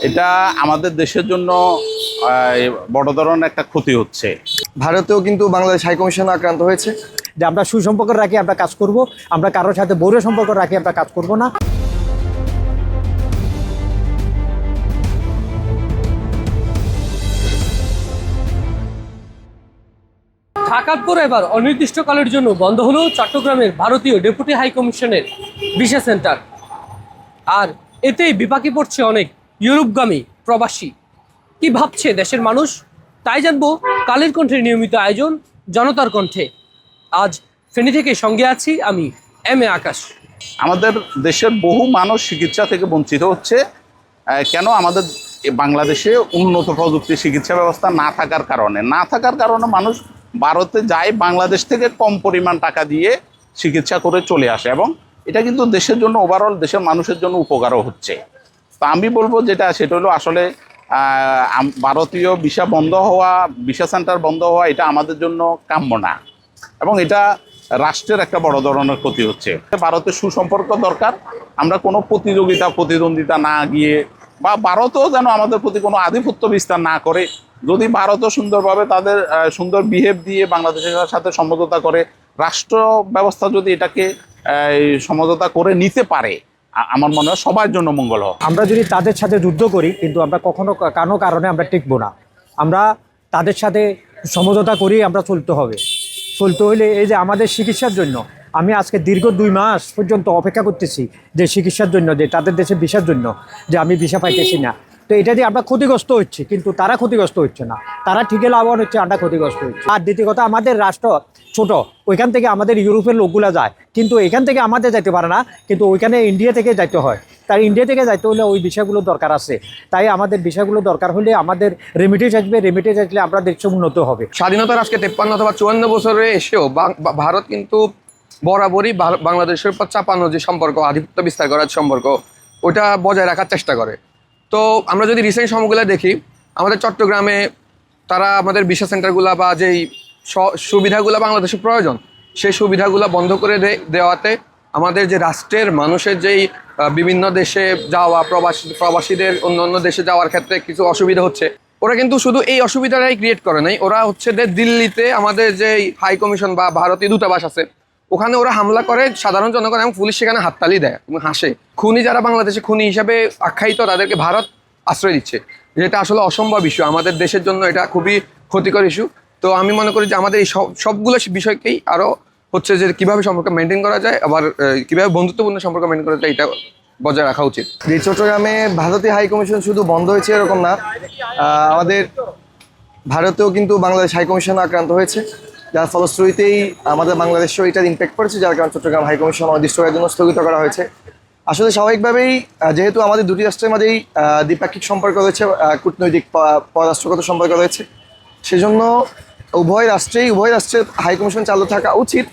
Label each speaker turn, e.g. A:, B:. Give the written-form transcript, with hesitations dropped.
A: এটা আমাদের দেশের জন্য বড় ধরনের একটা ক্ষতি হচ্ছে।
B: ভারতেও কিন্তু বাংলাদেশ হাইকমিশন আক্রান্ত হয়েছে।
C: যে আমরা সুসম্পর্ক রাখি আমরা কাজ করব, আমরা কারোর সাথে বৈর সম্পর্ক রাখি আমরা কাজ করব না।
D: ঢাকার পর এবার অনির্দিষ্টকালের জন্য বন্ধ হলো চট্টগ্রামের ভারতীয় ডেপুটি হাইকমিশনের ভিসা সেন্টার। আর এতেই বিপাকে পড়ছে অনেক ইউরোপগামী প্রবাসী। কি ভাবছে দেশের মানুষ, তাই জানবো কালের কণ্ঠের নিয়মিত আয়োজন জনতার কণ্ঠে। আজ ফেনী থেকে সঙ্গে আছি আমি এম.এ. আকাশ।
A: আমাদের দেশের বহু মানুষ চিকিৎসা থেকে বঞ্চিত হচ্ছে। কেন? আমাদের বাংলাদেশে উন্নত প্রযুক্তির চিকিৎসা ব্যবস্থা না থাকার কারণে মানুষ ভারতে যায়, বাংলাদেশ থেকে কম পরিমাণ টাকা দিয়ে চিকিৎসা করে চলে আসে, এবং এটা কিন্তু দেশের জন্য ওভারঅল দেশের মানুষের জন্য উপকারও হচ্ছে। তো আমি বলবো সেটা হলো আসলে ভারতীয় ভিসা সেন্টার বন্ধ হওয়া এটা আমাদের জন্য কাম্য না, এবং এটা রাষ্ট্রের একটা বড় ধরনের ক্ষতি হচ্ছে। ভারতের সুসম্পর্ক দরকার। আমরা কোনো প্রতিদ্বন্দ্বিতা না গিয়ে, বা ভারতও যেন আমাদের প্রতি কোনো আধিপত্য বিস্তার না করে, যদি ভারতও সুন্দরভাবে তাদের সুন্দর বিহেভ দিয়ে বাংলাদেশের সাথে সমঝোতা করে, রাষ্ট্র ব্যবস্থা যদি এটাকে সমঝোতা করে নিতে পারে, আমার মনে হয় সবার জন্য মঙ্গল হবে।
C: আমরা যদি তাদের সাথে যুদ্ধ করি কিন্তু আমরা কখনো কোনো কারণে আমরা টিকবো না। আমরা তাদের সাথে সমঝোতা করি, আমরা চলতে হলে এই যে আমাদের চিকিৎসার জন্য আমি আজকে দীর্ঘ 2 মাস পর্যন্ত অপেক্ষা করতেছি যে চিকিৎসার জন্য, যে তাদের দেশে ভিসার জন্য, যে আমি ভিসা পাইতেছি না। তো এটা দিয়ে আমরা ক্ষতিগ্রস্ত হচ্ছি, কিন্তু তারা ক্ষতিগ্রস্ত হচ্ছে না। তারা ঠিকই লাভবান হচ্ছে, আমরা ক্ষতিগ্রস্ত হচ্ছি। আর দ্বিতীয় কথা, আমাদের রাষ্ট্র ছোট, ওইখান থেকে আমাদের ইউরোপের লোকগুলা যায়, কিন্তু এখান থেকে আমাদের যাইতে পারে না, কিন্তু ওইখানে ইন্ডিয়া থেকে যাইতে হয়। তাই ইন্ডিয়া থেকে যাইতে হলে ওই বিষয়গুলো দরকার আছে। তাই আমাদের বিষয়গুলো দরকার হলে আমাদের রেমিটেন্স আসলে আমরা দেশ উন্নত হবে।
B: স্বাধীনতার আজকে 53 অথবা 54 বছরে এসেও ভারত কিন্তু বরাবরই বাংলাদেশের উপর চাপানো যে সম্পর্ক, আধিপত্য বিস্তার করার সম্পর্ক, ওটা বজায় রাখার চেষ্টা করে। তো আমরা যদি রিসেন্ট সময়গুলো দেখি, আমাদের চট্টগ্রামে তারা আমাদের ভিসা সেন্টারগুলো বা যেই সুবিধাগুলো বাংলাদেশের প্রয়োজন, সেই সুবিধাগুলো বন্ধ করে দেওয়াতে আমাদের যে রাষ্ট্রের মানুষের যেই বিভিন্ন দেশে যাওয়া, প্রবাসীদের অন্য দেশে যাওয়ার ক্ষেত্রে কিছু অসুবিধা হচ্ছে। ওরা কিন্তু শুধু এই অসুবিধাটাই ক্রিয়েট করে নাই, ওরা হচ্ছে দিল্লিতে আমাদের যে হাই কমিশন বা ভারতীয় দূতাবাস আছে, ওখানে ওরা হামলা করে সাধারণ জনগণ, এবং পুলিশ সেখানে হাততালি দেয় এবং হাসে। খুনি যারা বাংলাদেশে খুনি হিসাবে আখ্যায়িত, তাদেরকে ভারত আশ্রয় দিচ্ছে, যেটা আসলে অসম্ভব ইস্যু। আমাদের দেশের জন্য এটা খুবই ক্ষতিকর ইস্যু। তো আমি মনে করি যে আমাদের এই সবগুলো বিষয়কেই আরও হচ্ছে যে কীভাবে সম্পর্ক মেনটেন করা যায়, আবার কীভাবে বন্ধুত্বপূর্ণ সম্পর্ক মেনটেন করা যায়, এটা বজায় রাখা উচিত। চট্টগ্রামে ভারতীয় হাই কমিশন শুধু বন্ধ হয়েছে এরকম না, আমাদের ভারতেও কিন্তু বাংলাদেশ হাই কমিশন আক্রান্ত হয়েছে, যার ফলশ্রুতিতেই আমাদের বাংলাদেশেও এটার ইম্প্যাক্ট পড়েছে, যার কারণে চট্টগ্রাম হাই কমিশন অনির্দিষ্টকালের জন্য স্থগিত করা হয়েছে। আসলে স্বাভাবিকভাবেই যেহেতু আমাদের দুটি রাষ্ট্রের মধ্যেই দ্বিপাক্ষিক সম্পর্ক রয়েছে, কূটনৈতিক পররাষ্ট্রগত সম্পর্ক রয়েছে, সেজন্য উভয় রাষ্ট্রের হাই কমিশন চালু থাকা উচিত।